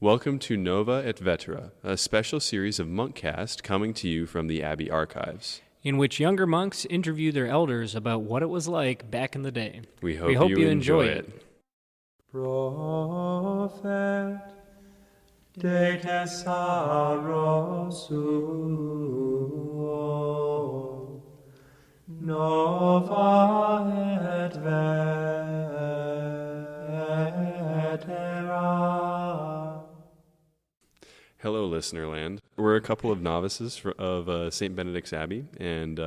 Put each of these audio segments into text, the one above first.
Welcome to Nova et Vetera, a special series of MonkCast coming to you from the Abbey archives, in which younger monks interview their elders about what it was like back in the day. We hope you enjoy it. Prophet, de te saro suo, nova et vetera. Hello, Listenerland. We're a couple of novices of St. Benedict's Abbey, and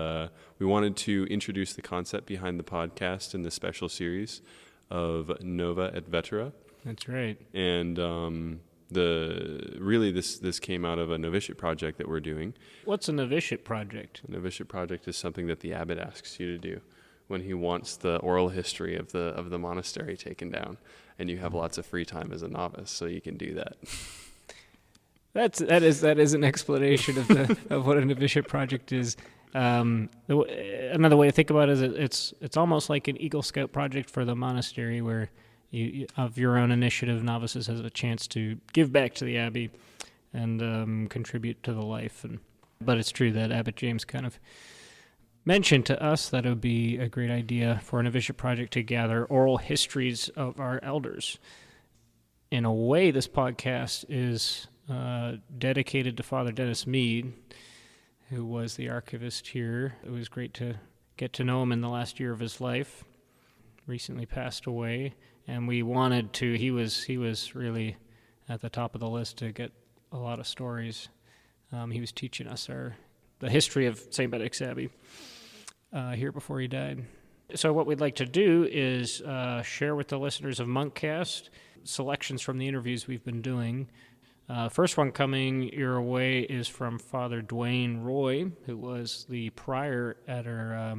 we wanted to introduce the concept behind the podcast in this special series of Nova et Vetera. That's right. And this came out of a novitiate project that we're doing. What's a novitiate project? A novitiate project is something that the abbot asks you to do when he wants the oral history of the monastery taken down, and you have lots of free time as a novice, so you can do that. That is an explanation of what a novitiate project is. Another way to think about it is it's almost like an Eagle Scout project for the monastery, where you of your own initiative, novices has a chance to give back to the abbey and contribute to the life. But it's true that Abbot James kind of mentioned to us that it would be a great idea for a novitiate project to gather oral histories of our elders. In a way, this podcast is dedicated to Father Dennis Mead, who was the archivist here. It was great to get to know him in the last year of his life. Recently passed away, and we wanted to. He was really at the top of the list to get a lot of stories. He was teaching us the history of St. Benedict's Abbey here before he died. So what we'd like to do is share with the listeners of MonkCast selections from the interviews we've been doing. First one coming your way is from Father Duane Roy, who was the prior at our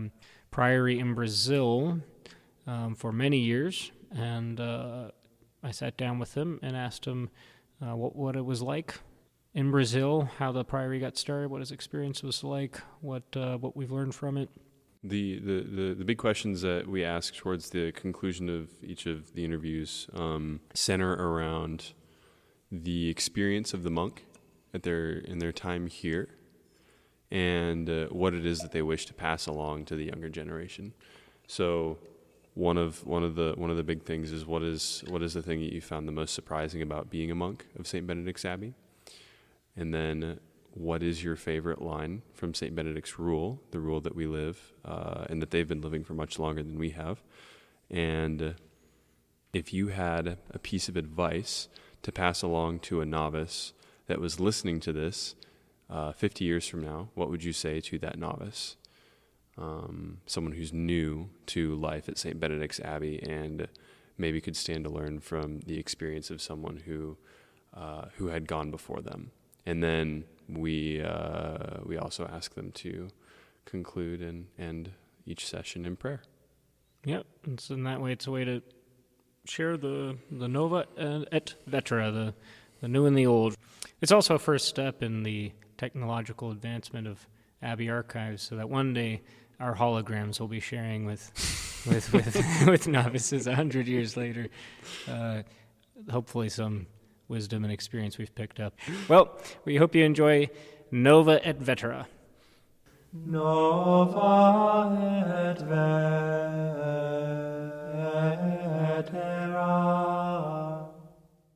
priory in Brazil for many years. And I sat down with him and asked him what it was like in Brazil, how the priory got started, what his experience was like, what we've learned from it. The big questions that we ask towards the conclusion of each of the interviews center around the experience of the monk in their time here, and what it is that they wish to pass along to the younger generation. So one of the big things is what is the thing that you found the most surprising about being a monk of St. Benedict's Abbey, and then what is your favorite line from St. Benedict's rule, the rule that we live, and that they've been living for much longer than we have, and if you had a piece of advice to pass along to a novice that was listening to this 50 years from now, what would you say to that novice? Someone who's new to life at St. Benedict's Abbey and maybe could stand to learn from the experience of someone who had gone before them. And then we also ask them to conclude and end each session in prayer. Yep, and so in that way it's a way to share the Nova et Vetera, the new and the old. It's also a first step in the technological advancement of Abbey archives, so that one day our holograms will be sharing with novices 100 years later. Hopefully some wisdom and experience we've picked up. Well, we hope you enjoy Nova et Vetera. Nova et Vetera.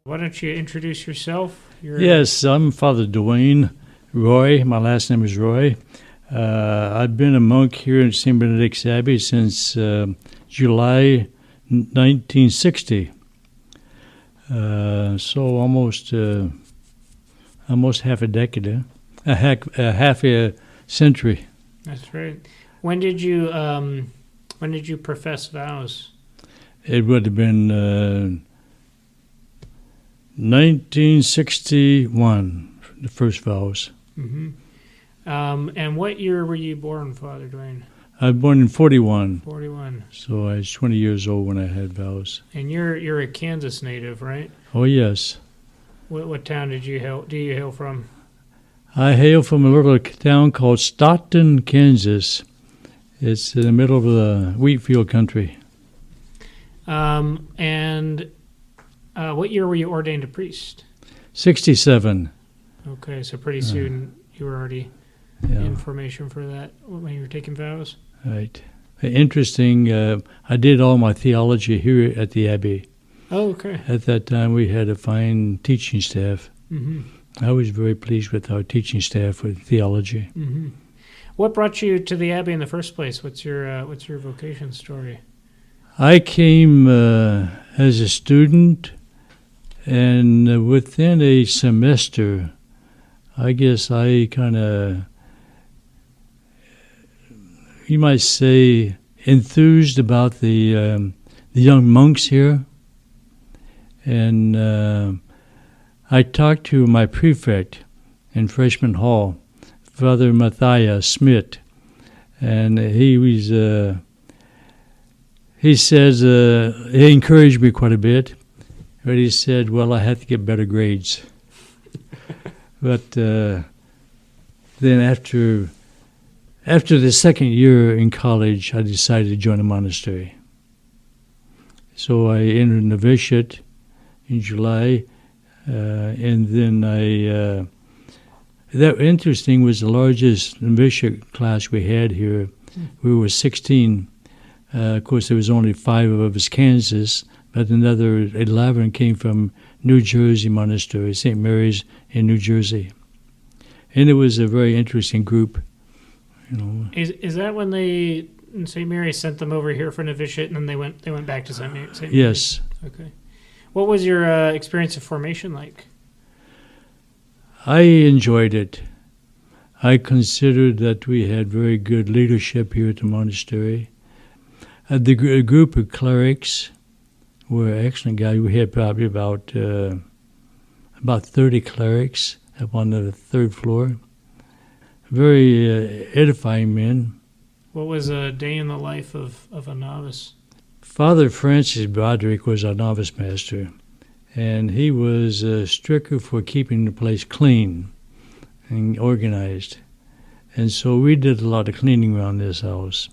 Why don't you introduce yourself? Yes, I'm Father Duane Roy. My last name is Roy. I've been a monk here in St. Benedict's Abbey since July 1960. So almost half a decade, half a century. That's right. When did you profess vows? It would have been 1961, the first vows. Mm-hmm. And what year were you born, Father Duane? I was born in 41. 41. So I was 20 years old when I had vows. And you're a Kansas native, right? Oh, yes. What town do you hail from? I hail from a little town called Stockton, Kansas. It's in the middle of the wheat field country. And what year were you ordained a priest? '67. Okay, so pretty soon you were already Yeah, in formation for that when you were taking vows. right. Interesting. I did all my theology here at the Abbey. Oh, okay. At that time, we had a fine teaching staff. Mm-hmm. I was very pleased with our teaching staff with theology. Mm-hmm. What brought you to the Abbey in the first place? What's your vocation story? I came as a student, and within a semester, I guess I kind of, you might say, enthused about the young monks here. And I talked to my prefect in Freshman Hall, Father Matthias Smith, and he says, he encouraged me quite a bit, but he said, well, I had to get better grades. But then after the second year in college, I decided to join a monastery. So I entered novitiate in July, and then that interesting was the largest novitiate class we had here. We were 16. Of course, there was only 5 of us Kansas, but another 11 came from New Jersey Monastery, St. Mary's in New Jersey. And it was a very interesting group. You know. Is that when St. Mary sent them over here for novitiate, and then they went back to St. Mary? Yes. Okay. What was your experience of formation like? I enjoyed it. I considered that we had very good leadership here at the monastery. The group of clerics were excellent guys. We had probably about 30 clerics up on the 3rd floor. Very edifying men. What was a day in the life of a novice? Father Francis Broderick was our novice master, and he was stricter for keeping the place clean and organized. And so we did a lot of cleaning around this house.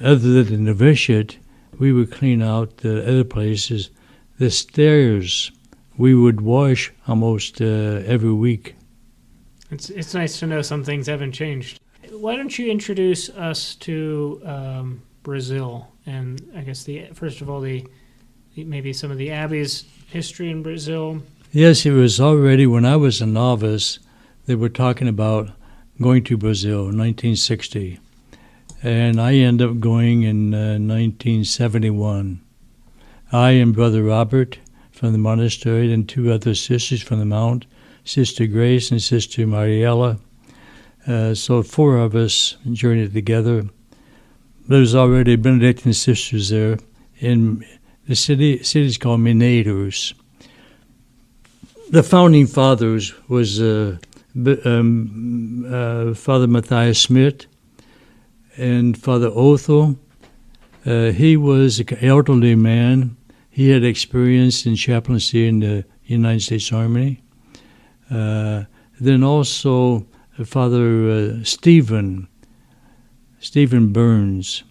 Other than the novitiate, we would clean out the other places. The stairs, we would wash almost every week. It's nice to know some things haven't changed. Why don't you introduce us to Brazil, and I guess first of all maybe some of the Abbey's history in Brazil. Yes, it was already when I was a novice. They were talking about going to Brazil in 1960, and I ended up going in 1971. I and Brother Robert from the monastery and 2 other sisters from the Mount, Sister Grace and Sister Mariella. So 4 of us journeyed together. There was already Benedictine sisters there. In the city's called Mineiros. The founding fathers was Father Matthias Smith and Father Otho. He was an elderly man. He had experience in chaplaincy in the United States Army. Then also Father Stephen Burns.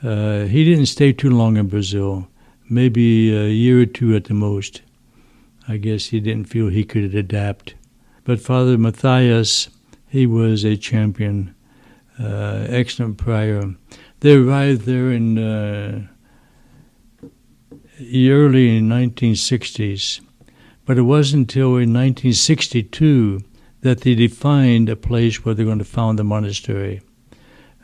He didn't stay too long in Brazil, maybe a year or 2 at the most. I guess he didn't feel he could adapt. But Father Matthias, he was a champion, excellent prior. They arrived there in early 1960s, but it wasn't until in 1962 that they defined a place where they're going to found the monastery.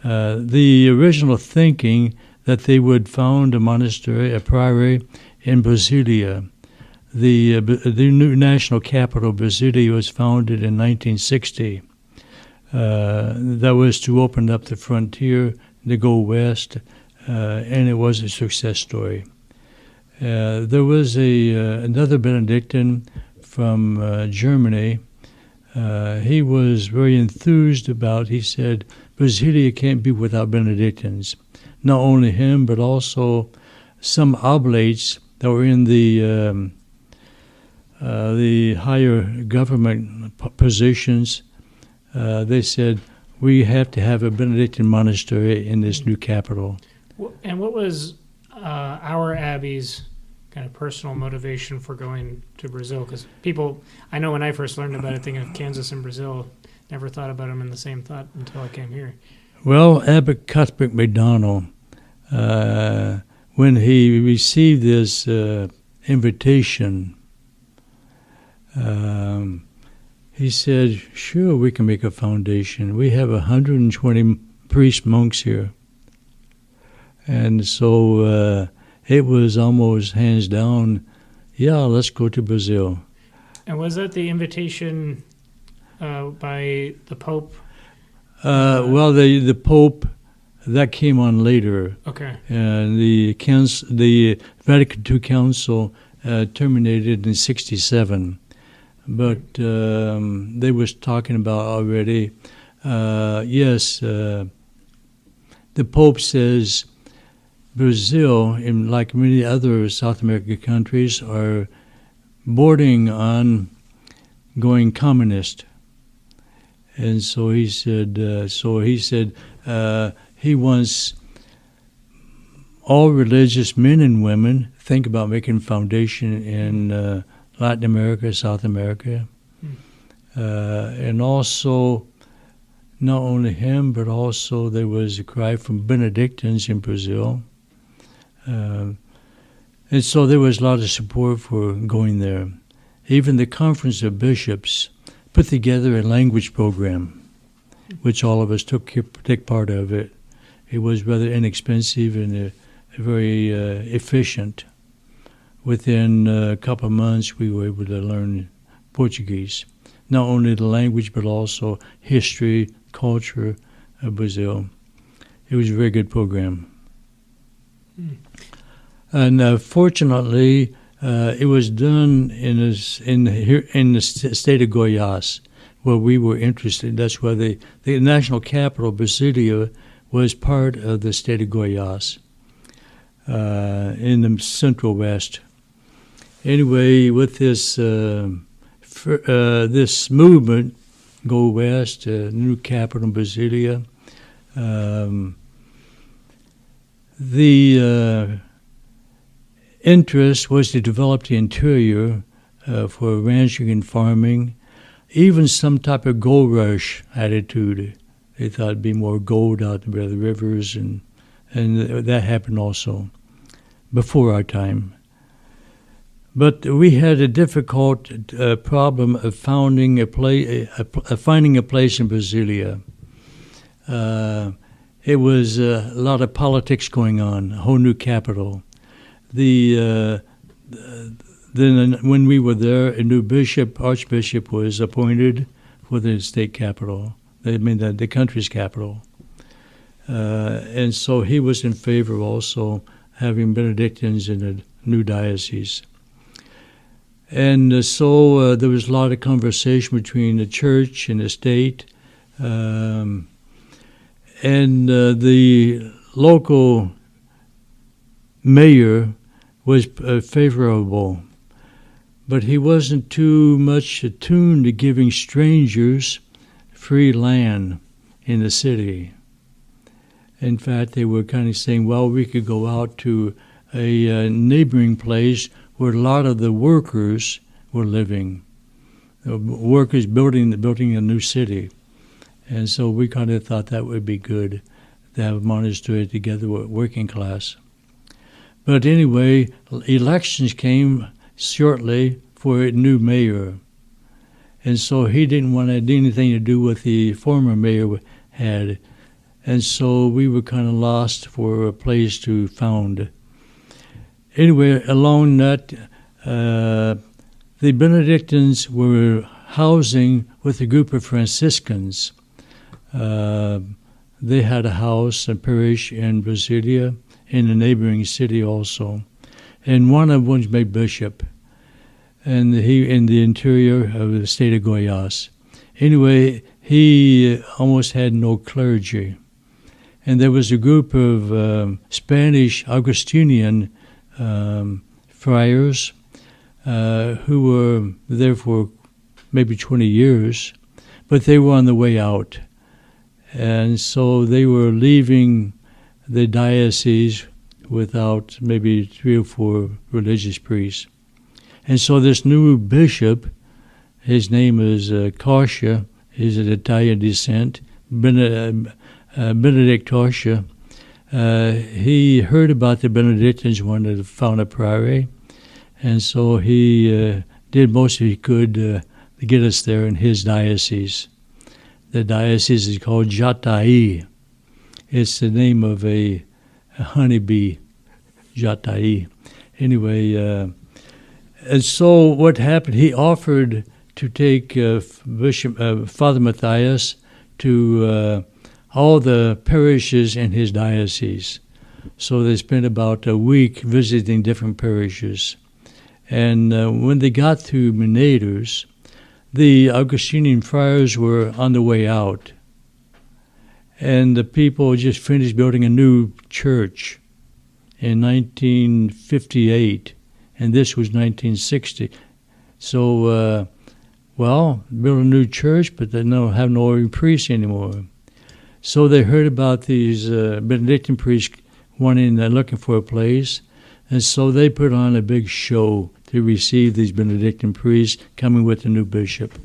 The original thinking that they would found a monastery, a priory, in Brasilia. The new national capital, Brasilia, was founded in 1960. That was to open up the frontier, to go west, and it was a success story. There was another Benedictine from Germany. He was very enthused about, he said, Brasilia can't be without Benedictines. Not only him, but also some oblates that were in the higher government positions. They said, we have to have a Benedictine monastery in this new capital. And what was our Abbey's kind of personal motivation for going to Brazil? Because I know when I first learned about it, thinking of Kansas and Brazil, never thought about them in the same thought until I came here. Well, Abbot Cuthbert MacDonald, when he received this invitation, he said, sure, we can make a foundation. We have 120 priest monks here. And so it was almost hands down, yeah, let's go to Brazil. And was that the invitation by the Pope? Well, the Pope, that came on later. Okay. And the Vatican II Council terminated in 1967. But they was talking about already, yes, the Pope says Brazil, like many other South American countries, are bordering on going communist. And so he said, he wants all religious men and women think about making foundation in Latin America, South America, and also not only him, but also there was a cry from Benedictines in Brazil, and so there was a lot of support for going there. Even the Conference of Bishops put together a language program, which all of us take part of it. It was rather inexpensive and very efficient. Within a couple of months, we were able to learn Portuguese, not only the language, but also history, culture of Brazil. It was a very good program. And fortunately, it was done in the state of Goiás, where we were interested. That's where the national capital, Brasilia, was part of the state of Goiás in the central west. Anyway, with this this movement, Go West, new capital in Brasilia, the interest was to develop the interior for ranching and farming, even some type of gold rush attitude. They thought it'd be more gold out by the rivers, and that happened also before our time. But we had a difficult problem of finding a place in Brasilia. It was a lot of politics going on, a whole new capital. Then when we were there, a new archbishop was appointed for the state capital. The country's capital. And so he was in favor also having Benedictines in a new diocese. And so there was a lot of conversation between the church and the state. And the local mayor was favorable, but he wasn't too much attuned to giving strangers free land in the city. In fact, they were kind of saying, well, we could go out to a neighboring place where a lot of the workers were living, workers building a new city. And so we kind of thought that would be good to have a monastery together with working class. But anyway, elections came shortly for a new mayor. And so he didn't want to do anything to do with the former mayor had. And so we were kind of lost for a place to found. Anyway, along that, the Benedictines were housing with a group of Franciscans. They had a house, a parish in Brasilia, in a neighboring city also. And one of them was made bishop, and he in the interior of the state of Goiás. Anyway, he almost had no clergy. And there was a group of Spanish Augustinian friars who were there for maybe 20 years, but they were on the way out. And so they were leaving the diocese without maybe 3 or 4 religious priests. And so this new bishop, his name is Coscia, he's of Italian descent, Benedict Coscia. He heard about the Benedictines wanted to found a priory, and so he did most he could to get us there in his diocese. The diocese is called Jatai. It's the name of a honeybee, Jatai. Anyway, and so what happened, he offered to take Father Matthias to all the parishes in his diocese. So they spent about a week visiting different parishes. And when they got to Minators, the Augustinian friars were on the way out. And the people just finished building a new church in 1958, and this was 1960. So, build a new church, but they don't have no priests anymore. So they heard about these Benedictine priests looking for a place, and so they put on a big show to receive these Benedictine priests coming with the new bishop.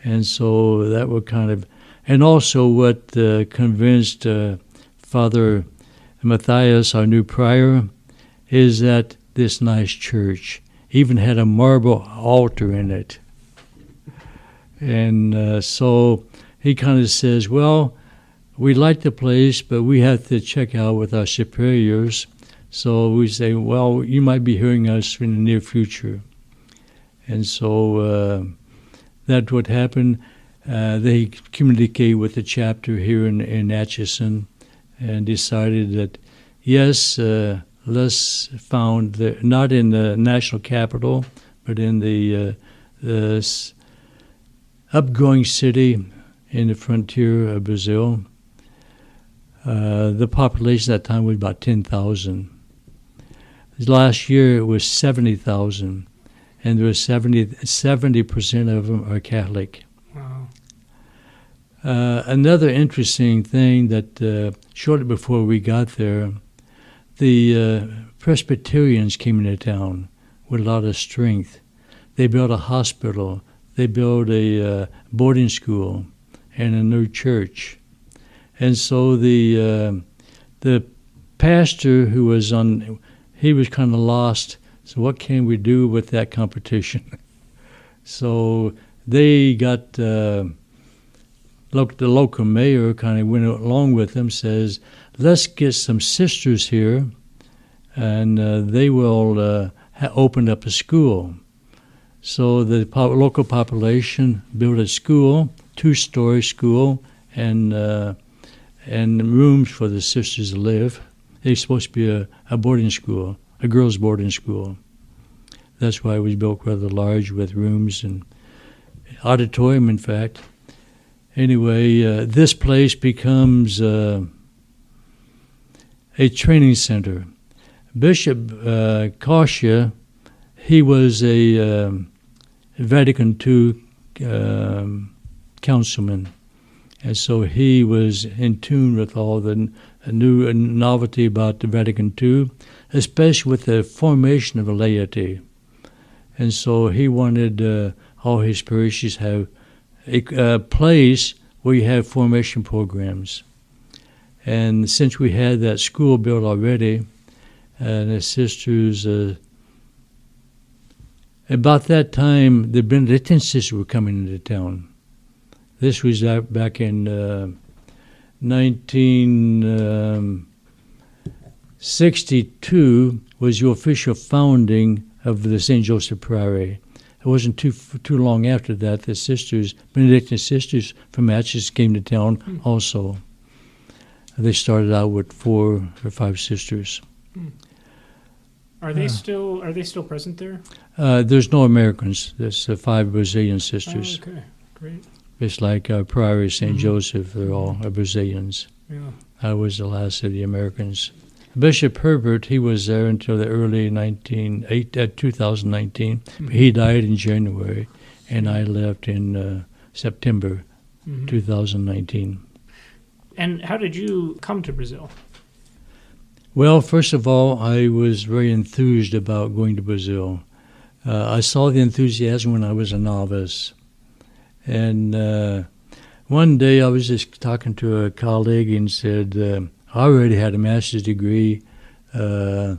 And so that were kind of, and also what convinced Father Matthias, our new prior, is that this nice church even had a marble altar in it. And so he kind of says, well, we like the place, but we have to check out with our superiors. So we say, well, you might be hearing us in the near future. And so that's what happened. They communicated with the chapter here in Atchison and decided that, yes, let's found, not in the national capital, but in the upgrowing city in the frontier of Brazil. The population at that time was about 10,000. Last year it was 70,000, and there was 70% of them are Catholic. Wow. Another interesting thing that shortly before we got there, the Presbyterians came into town with a lot of strength. They built a hospital, they built a boarding school, and a new church. And so the pastor who was on, he was kind of lost. So what can we do with that competition? So they got, the local mayor kind of went along with them, says, let's get some sisters here, and they will open up a school. So the local population built a school, 2-story school, and rooms for the sisters to live. It's supposed to be a boarding school, a girls' boarding school. That's why it was built rather large with rooms and auditorium, in fact. Anyway, this place becomes a training center. Bishop Coscia, he was a Vatican II councilman. And so he was in tune with all the new novelty about the Vatican II, especially with the formation of a laity. And so he wanted all his parishes have a place where you have formation programs. And since we had that school built already, and the sisters, about that time, the Benedictine sisters were coming into town. This was back in 1962 was the official founding of the St. Joseph Priory. It wasn't too long after that the sisters, Benedictine sisters from Atchison came to town also. They started out with 4 or 5 sisters. Are they still present there? There's no Americans. There's 5 Brazilian sisters. Oh, okay, great. It's like Priory St. Joseph. They're all Brazilians. Yeah. I was the last of the Americans. Bishop Herbert, he was there until the early 2019. He died in January, and I left in September 2019. And how did you come to Brazil? Well, first of all, I was very enthused about going to Brazil. I saw the enthusiasm when I was a novice. And one day I was just talking to a colleague and said, I already had a master's degree. Was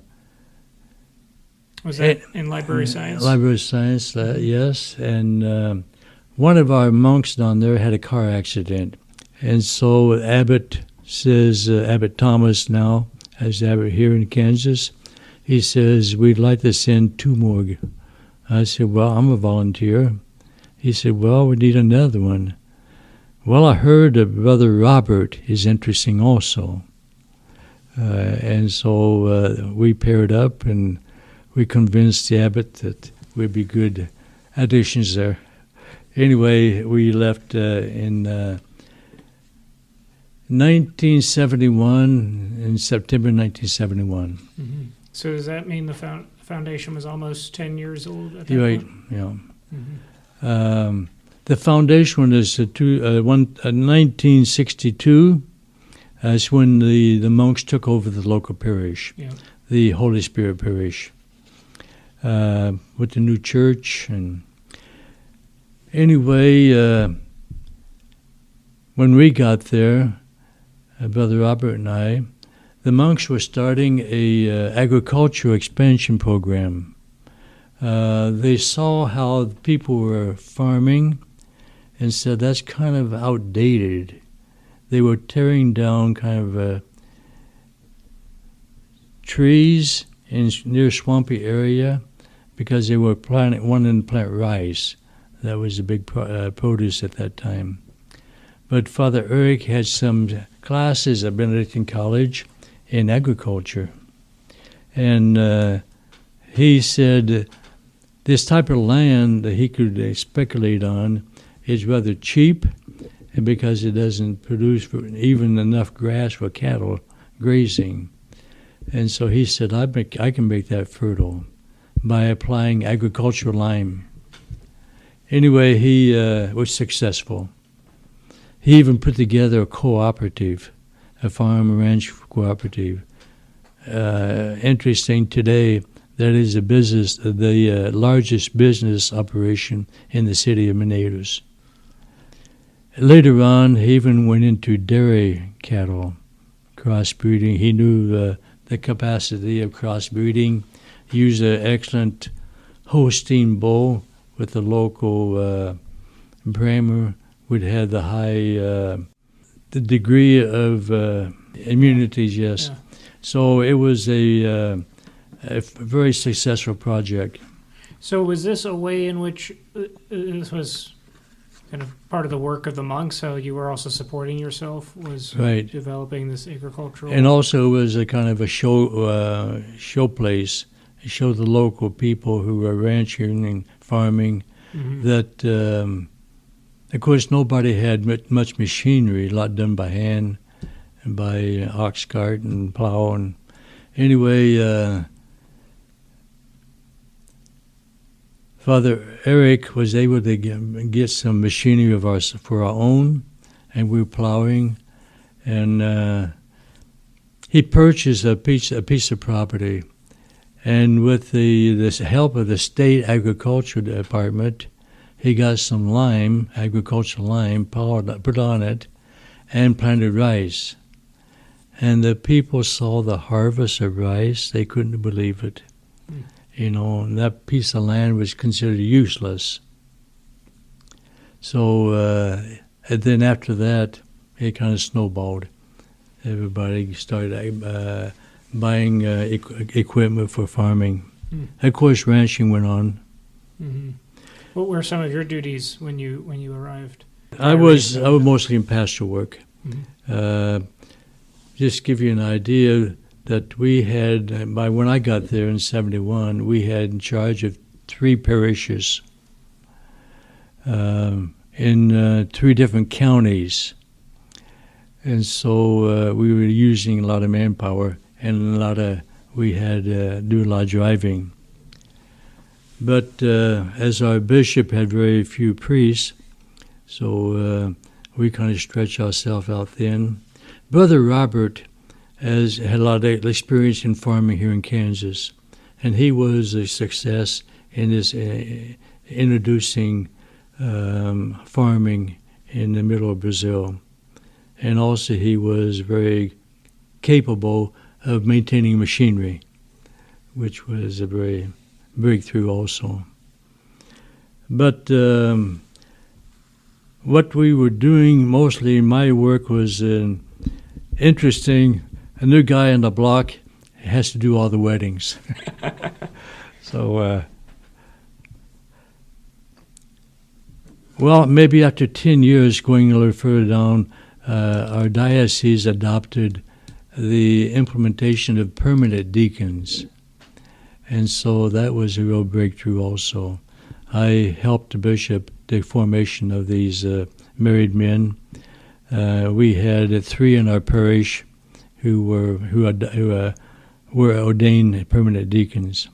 that in library science? Library science, yes. And one of our monks down there had a car accident. And so Abbott says, Abbott Thomas now, as Abbott here in Kansas, he says, we'd like to send 2 more. I said, well, I'm a volunteer. He said, well, we need another one. Well, I heard that Brother Robert is interesting also. And so we paired up and we convinced the Abbot that we'd be good additions there. Anyway, we left in 1971, in September 1971. Mm-hmm. So does that mean the foundation was almost 10 years old at that Right, point? yeah. Mm-hmm. The foundation is 1962. That's when the monks took over the local parish, Yeah. the Holy Spirit parish, with the new church. And anyway, when we got there, Brother Robert and I, the monks were starting a agricultural expansion program. They saw how people were farming and said that's kind of outdated. They were tearing down kind of trees in near swampy area because they were wanting to plant rice. That was a big produce at that time. But Father Eric had some classes at Benedictine College in agriculture. And he said this type of land that he could speculate on is rather cheap because it doesn't produce even enough grass for cattle grazing. And so he said, I can make that fertile by applying agricultural lime. Anyway, he was successful. He even put together a cooperative, a farm ranch cooperative. Interesting today, that is the largest business operation in the city of Mineiros. Later on, he even went into dairy cattle, crossbreeding. He knew the capacity of crossbreeding. He used an excellent Holstein bull with the local Brahmer, would have the high, the degree of immunities, yes. Yeah. So it was a very successful project. So was this a way in which this was kind of part of the work of the monks, how you were also supporting yourself, was Right. developing this agricultural... And also it was a kind of a show place. It showed the local people who were ranching and farming that, of course, nobody had much machinery, a lot done by hand, and by ox cart and plow. And anyway, Father Eric was able to get some machinery for our own, and we were plowing. And he purchased a piece of property. And with the help of the state agriculture department, he got some lime, agricultural lime, put on it, and planted rice. And the people saw the harvest of rice. They couldn't believe it. You know, and that piece of land was considered useless. So, and then after that, it kind of snowballed. Everybody started buying equipment for farming. Of course, ranching went on. Mm-hmm. What were some of your duties when you arrived? I was mostly in pastoral work. Mm-hmm. Just give you an idea that we had, by when I got there in 71, we had in charge of 3 parishes in 3 different counties. And so we were using a lot of manpower, and we had do a lot of driving. But as our bishop had very few priests, so we kind of stretched ourselves out thin. Brother Robert had a lot of experience in farming here in Kansas, and he was a success in his introducing farming in the middle of Brazil. And also he was very capable of maintaining machinery, which was a very breakthrough also. But what we were doing mostly in my work was interesting. A new guy on the block has to do all the weddings. So, well, maybe after 10 years, going a little further down, our diocese adopted the implementation of permanent deacons. And so that was a real breakthrough also. I helped the bishop the formation of these married men. We had 3 in our parish who were ordained permanent deacons.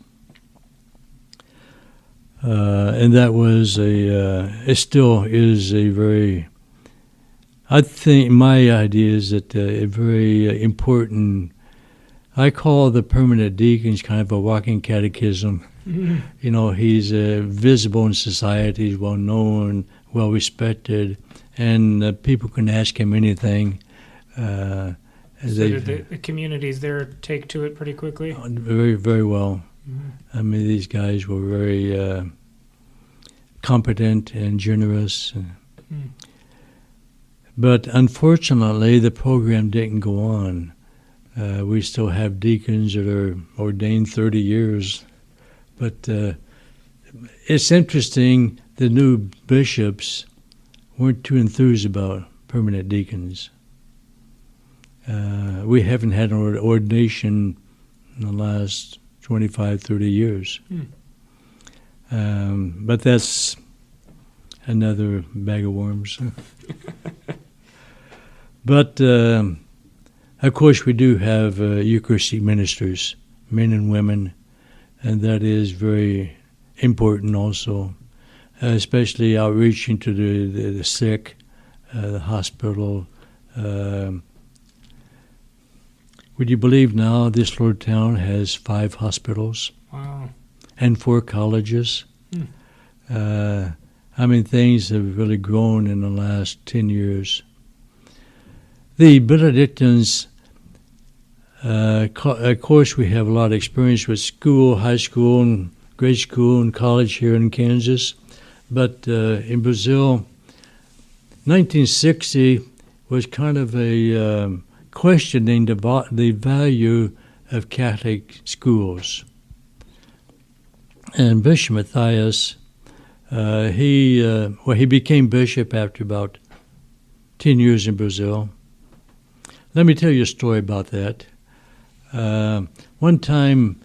And that was it still is a very, I think my idea is that a very important, I call the permanent deacons kind of a walking catechism. Mm-hmm. You know, he's visible in society, he's well known, well respected, and people can ask him anything. So did the communities there take to it pretty quickly? Very, very well. Mm-hmm. I mean, these guys were very competent and generous. But unfortunately, the program didn't go on. We still have deacons that are ordained 30 years. But it's interesting, the new bishops weren't too enthused about permanent deacons. We haven't had an ordination in the last 25, 30 years. But that's another bag of worms. But, of course, we do have Eucharistic ministers, men and women, and that is very important also, especially outreaching to the sick, the hospital. Would you believe now this little town has 5 hospitals? Wow. And 4 colleges? I mean, things have really grown in the last 10 years. The Benedictines, of course, we have a lot of experience with school, high school, and grade school, and college here in Kansas. But in Brazil, 1960 was kind of a questioning the value of Catholic schools. And Bishop Matthias, he became bishop after about 10 years in Brazil. Let me tell you a story about that. One time,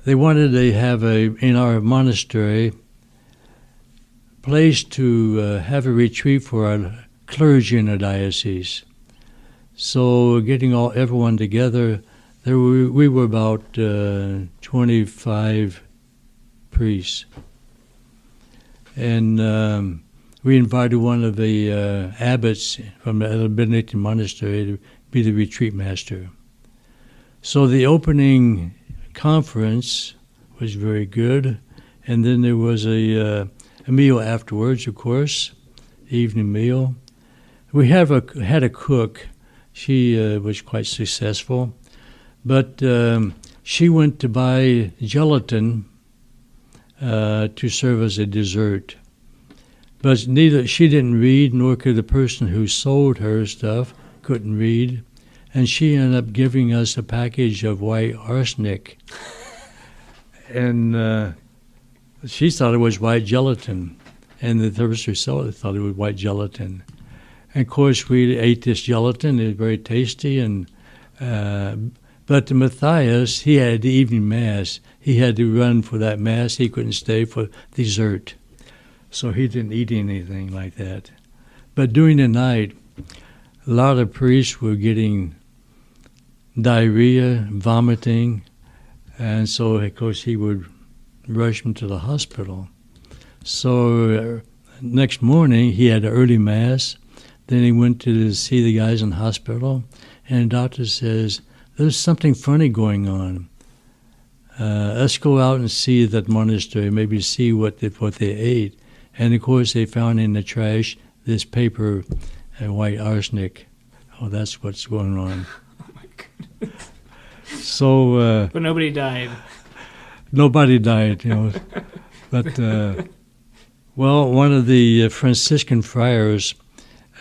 they wanted to have in our monastery place to have a retreat for our clergy in the diocese. So getting everyone together, we were about 25 priests. And we invited one of the abbots from the Benedictine monastery to be the retreat master. So the opening conference was very good, and then there was a meal afterwards, of course, evening meal. We had a cook. She was quite successful, but she went to buy gelatin to serve as a dessert. But she didn't read, nor could the person who sold her stuff couldn't read, and she ended up giving us a package of white arsenic, and she thought it was white gelatin, and the person who sold it thought it was white gelatin. And of course, we ate this gelatin. It was very tasty, and but Matthias, he had the evening mass. He had to run for that mass. He couldn't stay for dessert. So he didn't eat anything like that. But during the night, a lot of priests were getting diarrhea, vomiting, and so, of course, he would rush them to the hospital. So next morning, he had an early mass. Then he went to see the guys in the hospital. and the doctor says, "There's something funny going on. Let's go out and see that monastery, maybe see what they ate." And of course, they found in the trash this paper, white arsenic. Oh, that's what's going on. Oh my goodness. So But nobody died. nobody died, But well, one of the Franciscan friars,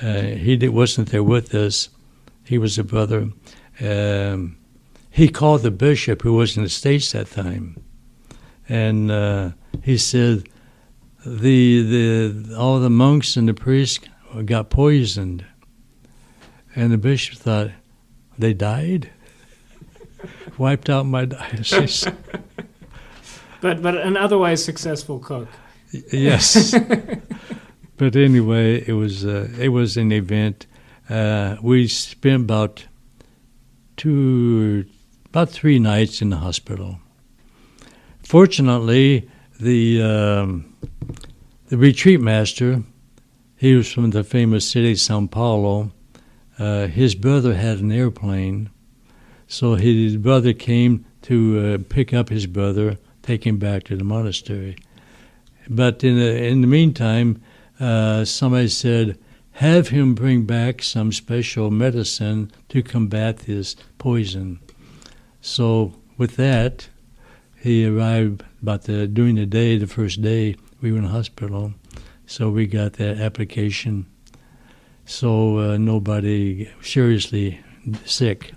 wasn't there with us. He was a brother. He called the bishop, who was in the States that time, and he said all the monks and the priests got poisoned, and the bishop thought, they died? Wiped out my diocese. But an otherwise successful cook. Yes. But anyway, it was an event. We spent about 3 nights in the hospital. Fortunately, the retreat master, he was from the famous city Sao Paulo. His brother had an airplane, so his brother came to pick up his brother, take him back to the monastery. But in the meantime, somebody said, have him bring back some special medicine to combat this poison. So with that, he arrived during the day, the first day we were in the hospital. So we got that application. So nobody seriously sick.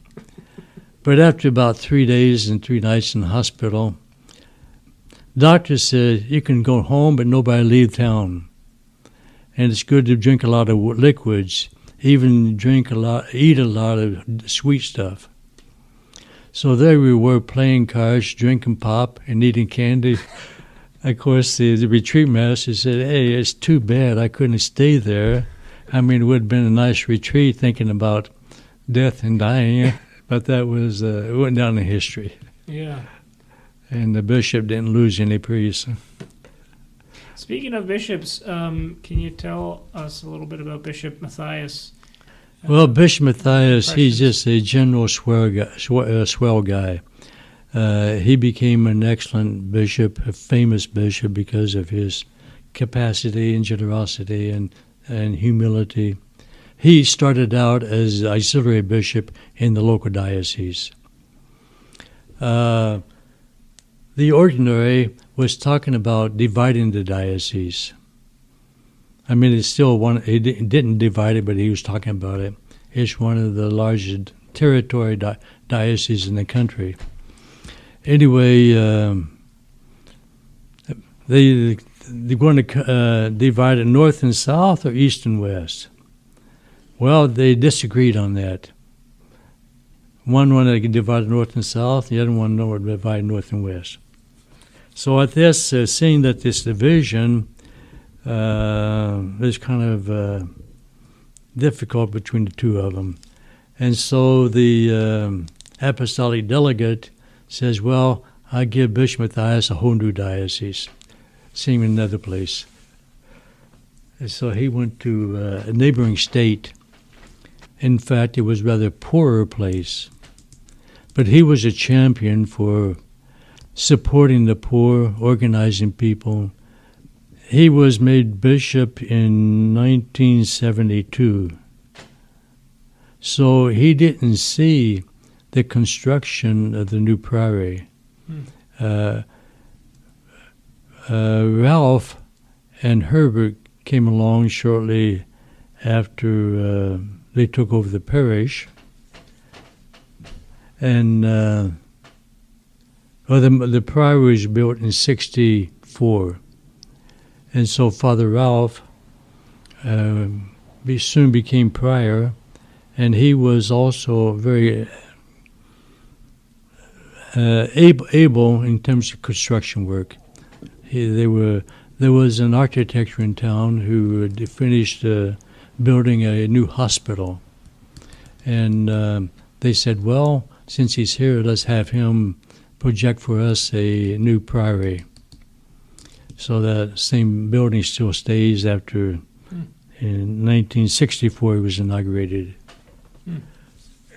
But after about 3 days and 3 nights in the hospital, doctor said, you can go home, but nobody leave town. And it's good to drink a lot of liquids, even eat a lot of sweet stuff. So there we were playing cards, drinking pop, and eating candy. Of course, the retreat master said, hey, it's too bad I couldn't stay there. I mean, it would have been a nice retreat thinking about death and dying, but that was, it went down in history. Yeah. And the bishop didn't lose any priests. Speaking of bishops, can you tell us a little bit about Bishop Matthias? Well, Bishop Matthias, he's impressions? just a general swell guy. He became an excellent bishop, a famous bishop, because of his capacity and generosity and humility. He started out as auxiliary bishop in the local diocese. The ordinary was talking about dividing the diocese. I mean, it's still one. He didn't divide it, but he was talking about it. It's one of the largest territory dioceses in the country. Anyway, they want to divide it north and south or east and west. Well, they disagreed on that. One wanted to divide north and south. The other one wanted to divide north and west. So at this, seeing that this division is kind of difficult between the two of them. And so the apostolic delegate says, well, I give Bishop Matthias a whole new diocese, seeing in another place. And so he went to a neighboring state. In fact, it was a rather poorer place. But he was a champion for supporting the poor, organizing people. He was made bishop in 1972. So he didn't see the construction of the new priory. Ralph and Herbert came along shortly after they took over the parish. And the priory was built in 1964. And so Father Ralph soon became prior, and he was also very able in terms of construction work. There was an architect in town who had finished building a new hospital. And they said, well, since he's here, let's have him project for us a new priory. So that same building still stays after, in 1964, it was inaugurated.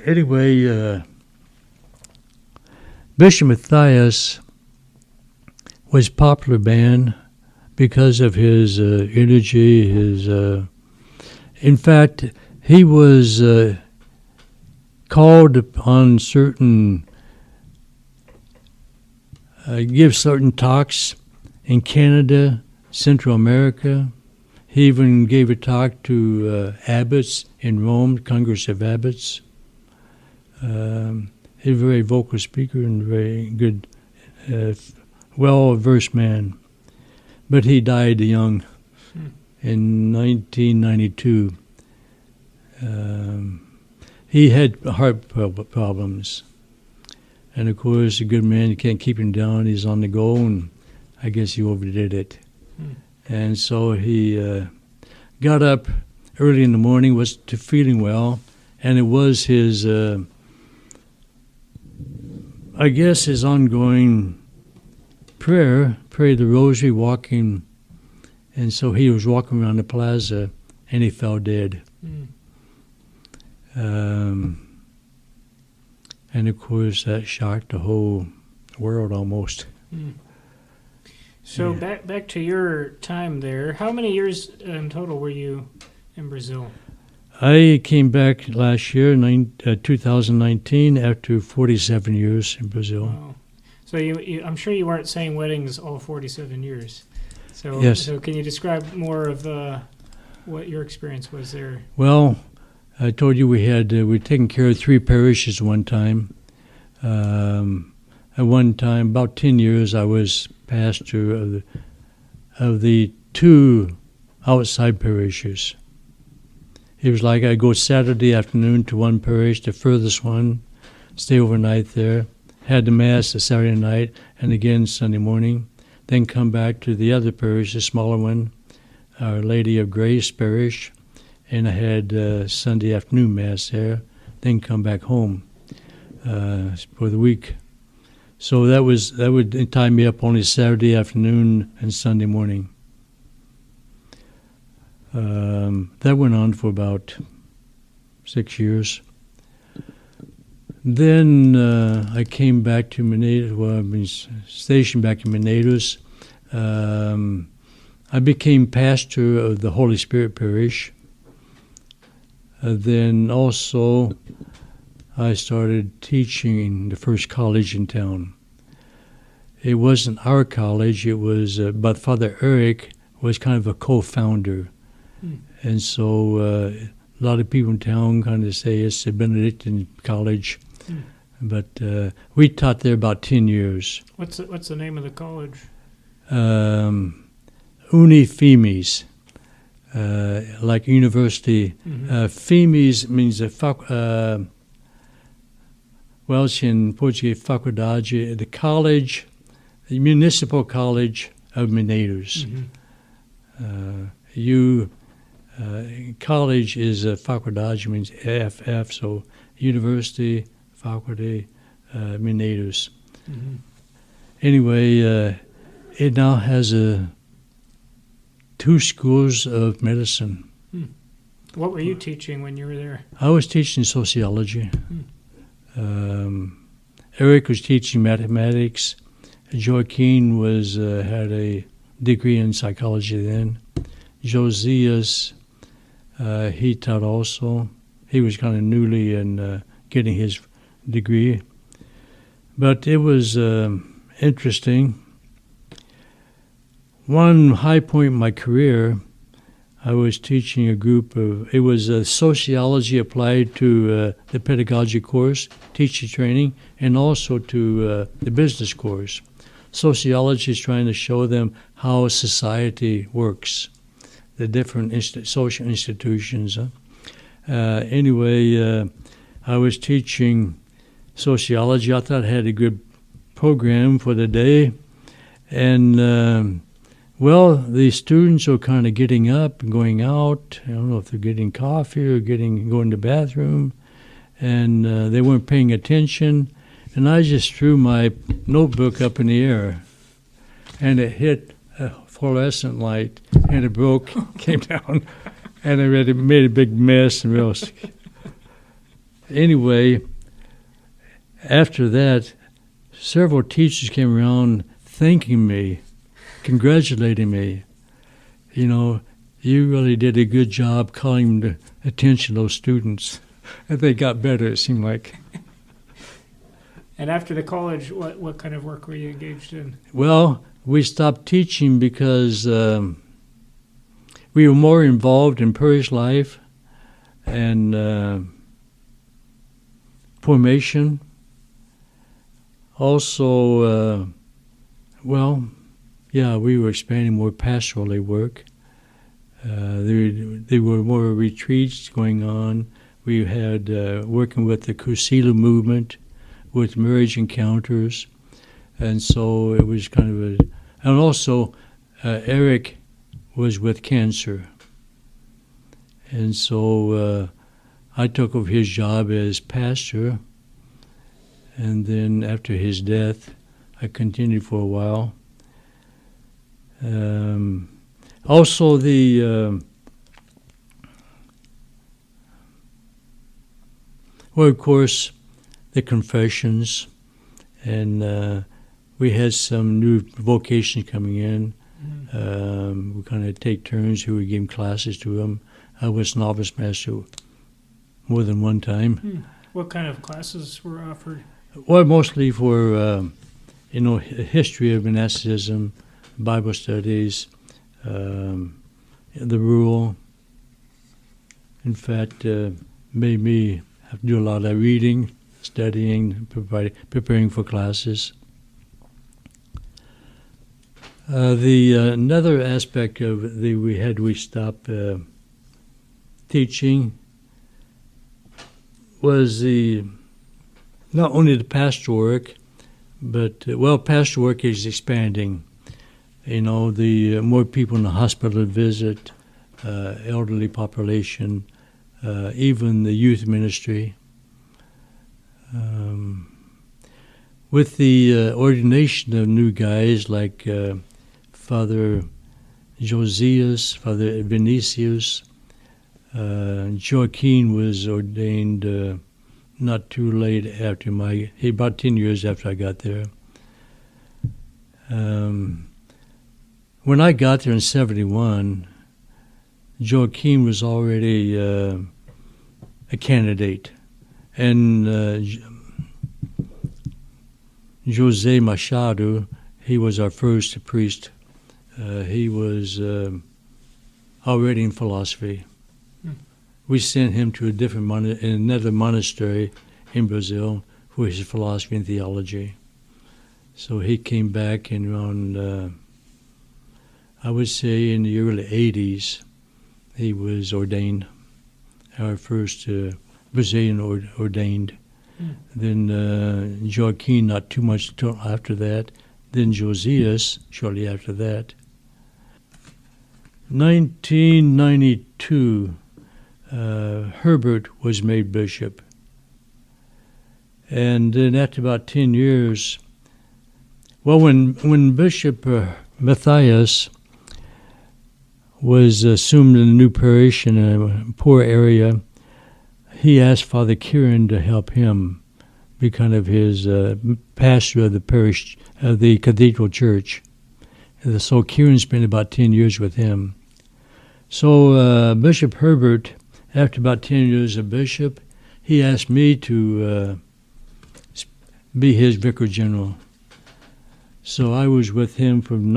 anyway, Bishop Matthias was a popular man because of his energy. In fact, he was called upon give certain talks in Canada, Central America. He even gave a talk to abbots in Rome, Congress of Abbots. He's a very vocal speaker and very good, well-versed man. But he died young in 1992. He had heart problems. And, of course, a good man, you can't keep him down. He's on the go, and I guess he overdid it. And so he got up early in the morning, was feeling well, and it was his, I guess, his ongoing prayer, pray the rosary, walking. And so he was walking around the plaza, and he fell dead. And, of course, that shocked the whole world almost. So Yeah. back to your time there. How many years in total were you in Brazil? I came back last year, 2019, after 47 years in Brazil. Wow. So I'm sure you weren't saying weddings all 47 years. So, Yes. So can you describe more of what your experience was there? Well, I told you we'd taken care of 3 parishes one time. At one time, about 10 years, I was pastor of the 2 outside parishes. It was like I'd go Saturday afternoon to one parish, the furthest one, stay overnight there, had the Mass the Saturday night, and again Sunday morning, then come back to the other parish, the smaller one, Our Lady of Grace Parish, and I had Sunday afternoon Mass there, then come back home for the week. So that would tie me up only Saturday afternoon and Sunday morning. That went on for about 6 years. Then I came back to Manatus. Well, I've been stationed back in Manatus. I became pastor of the Holy Spirit Parish. Then also I started teaching in the first college in town. It wasn't our college, it was, but Father Eric was kind of a co-founder. And so a lot of people in town kind of say it's a Benedictine college. But we taught there about 10 years. What's the name of the college? Uni Femes, like university. Femes means Welsh in Portuguese, faculdade, the college, the municipal college of Manatus. College is faculdade, means FF, so university, faculty, Manatus. Anyway, it now has 2 schools of medicine. What were you teaching when you were there? I was teaching sociology. Eric was teaching mathematics. Joaquin had a degree in psychology then. Josias, he taught also. He was kind of newly in getting his degree. But it was interesting. One high point in my career, I was teaching a group of, it was sociology applied to the pedagogy course, teacher training, and also to the business course. Sociology is trying to show them how society works, the different social institutions. Anyway, I was teaching sociology. I thought I had a good program for the day. And, well, the students are kind of getting up and going out. I don't know if they're getting coffee or going to the bathroom. And they weren't paying attention. And I just threw my notebook up in the air. And it hit a fluorescent light. And it broke, came down. And it made a big mess. And anyway, after that, several teachers came around thanking me, congratulating me. You know, you really did a good job calling the attention of those students. And they got better, it seemed like. And after the college, what kind of work were you engaged in? Well, we stopped teaching because we were more involved in parish life and formation. Also, we were expanding more pastorally work. There were more retreats going on. We had working with the Kusila movement, with marriage encounters, and so it was kind of and also Eric was with cancer, and so I took over his job as pastor, and then after his death, I continued for a while. Also, of course, the confessions, and we had some new vocations coming in. We kind of take turns who we gave classes to them. I was novice master more than one time. What kind of classes were offered? Well, mostly for, history of monasticism, Bible studies, the rule. In fact, made me have to do a lot of reading, studying, preparing for classes. Another aspect of we stopped teaching was not only the pastoral work, but pastoral work is expanding. You know, the more people in the hospital visit, elderly population, even the youth ministry. With the ordination of new guys like Father Josias, Father Vinicius, Joaquin was ordained not too late after about 10 years after I got there. When I got there in 1971, Joaquin was already a candidate, and Jose Machado, he was our first priest. He was already in philosophy. We sent him to another monastery in Brazil for his philosophy and theology. So he came back in around, I would say in the early 80s, he was ordained, our first Brazilian ordained. Then Joaquin, not too much after that. Then Josias, shortly after that. 1992, Herbert was made bishop. And then after about 10 years, when Bishop Matthias was assumed in a new parish in a poor area, he asked Father Kieran to help him be kind of his pastor of the parish, of the cathedral church. And so Kieran spent about 10 years with him. So Bishop Herbert, after about 10 years of bishop, he asked me to be his vicar general. So I was with him from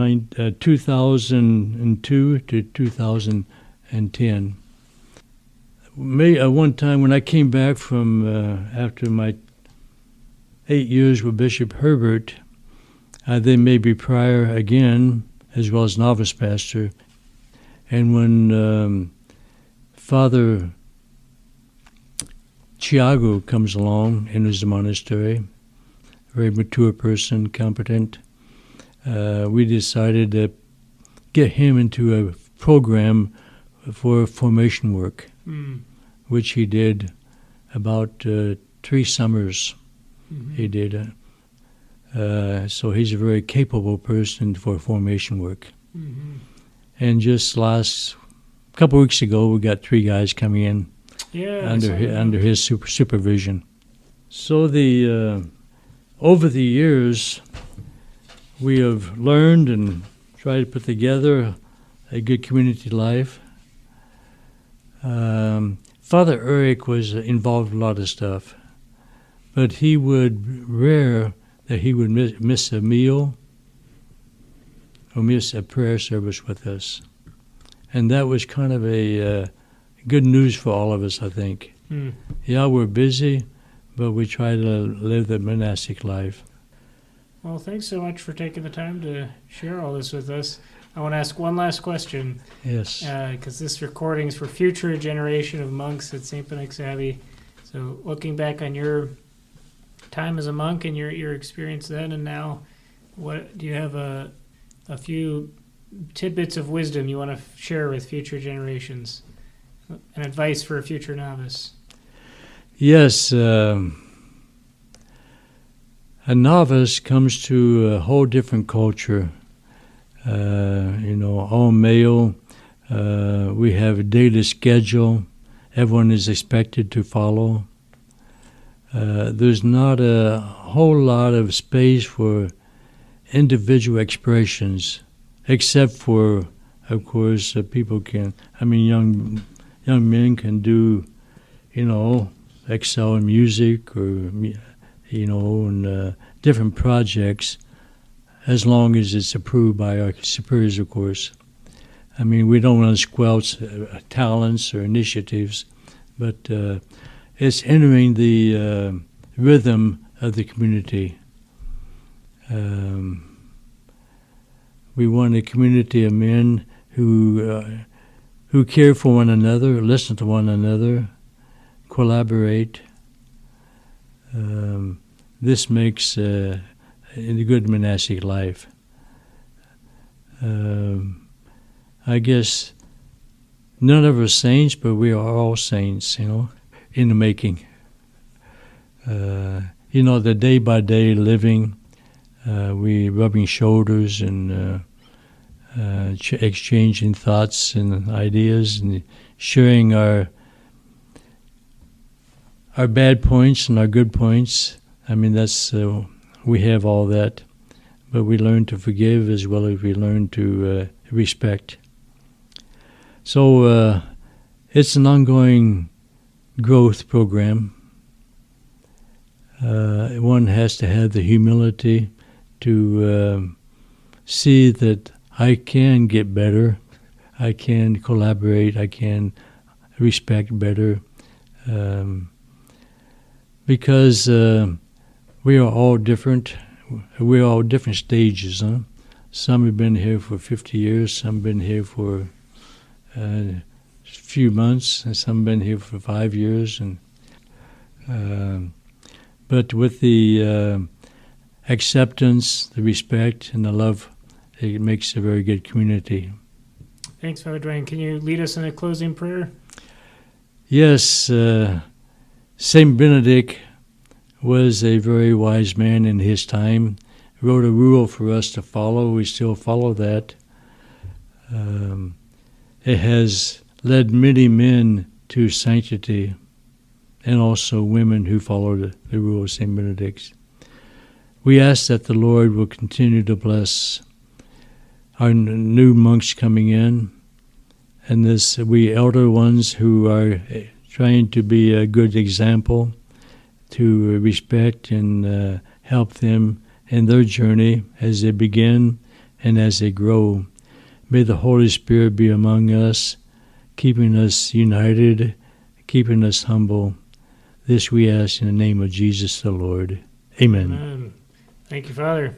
2002 to 2010. One time when I came back from after my 8 years with Bishop Herbert, they made me prior again, as well as novice pastor. And when Father Tiago comes along in his monastery, very mature person, competent, we decided to get him into a program for formation work, which he did about 3 summers. He did. So he's a very capable person for formation work. And just last couple weeks ago, we got 3 guys coming in Yeah. under his supervision. So over the years, we have learned and tried to put together a good community life. Father Eric was involved in a lot of stuff, but he would rare that he would miss a meal or miss a prayer service with us. And that was kind of a good news for all of us, I think. Yeah, we're busy, but we try to live the monastic life. Well, thanks so much for taking the time to share all this with us. I want to ask one last question. Yes. Because this recording is for future generation of monks at St. Benedict's Abbey. So looking back on your time as a monk and your experience then and now, what do you have a few tidbits of wisdom you want to share with future generations? And advice for a future novice? Yes. A novice comes to a whole different culture. All male. We have a daily schedule. Everyone is expected to follow. There's not a whole lot of space for individual expressions, except for, of course, people can. Young men can do, excel in music or, in different projects, as long as it's approved by our superiors, of course. We don't want to squelch talents or initiatives, but it's entering the rhythm of the community. We want a community of men who care for one another, listen to one another, collaborate. This makes a good monastic life. I guess none of us saints, but we are all saints, in the making. The day-by-day living, we rubbing shoulders and exchanging thoughts and ideas and sharing our bad points and our good points. That's we have all that, but we learn to forgive as well as we learn to respect. So it's an ongoing growth program. One has to have the humility to see that I can get better, I can collaborate, I can respect better, because we are all different. We're all different stages. Some have been here for 50 years, some have been here for a few months, and some have been here for 5 years. But with the acceptance, the respect, and the love, it makes a very good community. Thanks, Father Duane. Can you lead us in a closing prayer? Yes, Saint Benedict was a very wise man in his time. Wrote a rule for us to follow. We still follow that. It has led many men to sanctity, and also women who follow the rule of Saint Benedict. We ask that the Lord will continue to bless our new monks coming in, and we elder ones who are trying to be a good example, to respect and help them in their journey as they begin and as they grow. May the Holy Spirit be among us, keeping us united, keeping us humble. This we ask in the name of Jesus the Lord. Amen. Amen. Thank you, Father.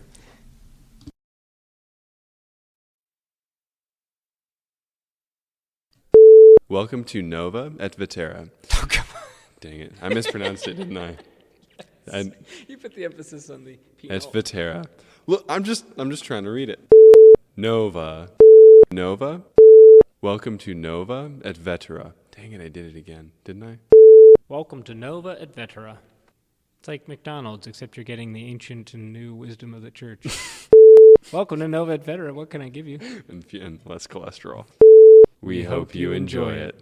Welcome to Nova et Vetera. Oh, come on. Dang it. I mispronounced it, didn't I? You put the emphasis on the P. It's Vetera. Look, I'm just trying to read it. Nova. Nova. Welcome to Nova et Vetera. Dang it, I did it again, didn't I? Welcome to Nova et Vetera. It's like McDonald's, except you're getting the ancient and new wisdom of the church. Welcome to Nova et Vetera. What can I give you? And less cholesterol. We hope you enjoy it.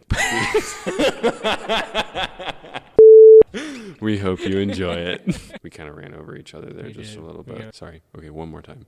We hope you enjoy it. We kind of ran over each other there We just did. a little We bit. got- Sorry. Okay, one more time.